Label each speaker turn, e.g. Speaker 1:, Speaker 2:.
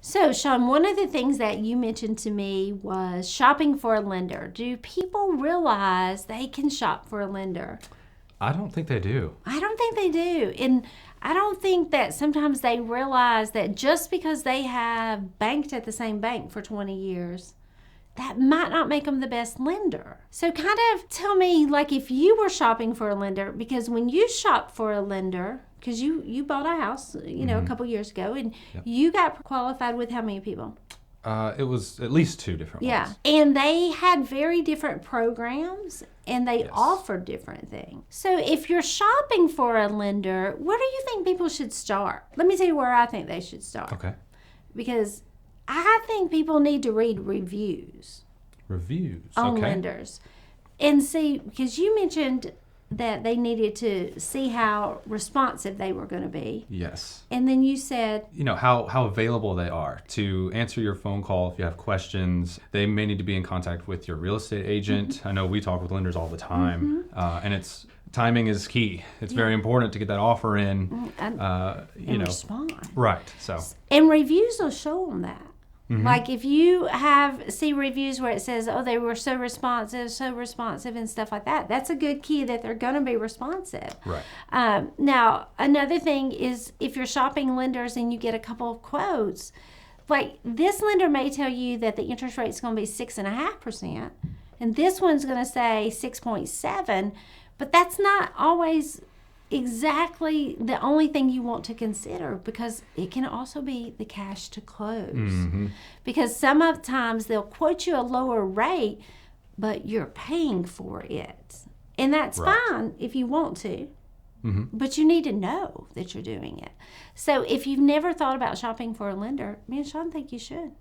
Speaker 1: So, Sean, one of the things that you mentioned to me was shopping for a lender. Do people realize they can shop for a lender?
Speaker 2: I don't think they do.
Speaker 1: I don't think they do. And I don't think that sometimes they realize that just because they have banked at the same bank for 20 years, that might not make them the best lender. So kind of tell me, like, if you were shopping for a lender, because when you shop for a lender, because you bought a house, a couple years ago, and you got qualified with how many people?
Speaker 2: It was at least 2 different ones.
Speaker 1: And they had very different programs, and they offered different things. So if you're shopping for a lender, where do you think people should start? Let me tell you where I think they should start.
Speaker 2: Okay.
Speaker 1: Because I think people need to read reviews. On lenders. And see, because you mentioned that they needed to see how responsive they were going to be.
Speaker 2: Yes.
Speaker 1: And then you said,
Speaker 2: how available they are to answer your phone call if you have questions. They may need to be in contact with your real estate agent. I know we talk with lenders all the time, and timing is key. It's very important to get that offer in.
Speaker 1: And respond.
Speaker 2: Right. So.
Speaker 1: And reviews will show them that. Like if you see reviews where it says, oh, they were so responsive and stuff like that, that's a good key that they're going to be responsive.
Speaker 2: Right.
Speaker 1: Now, another thing is if you're shopping lenders and you get a couple of quotes, like this lender may tell you that the interest rate is going to be 6.5%, and this one's going to say 6.7%, but that's not always exactly the only thing you want to consider, because it can also be the cash to close. Because some of the times they'll quote you a lower rate, but you're paying for it, and that's fine if you want to, but you need to know that you're doing it. So if you've never thought about shopping for a lender, me and Sean think you should.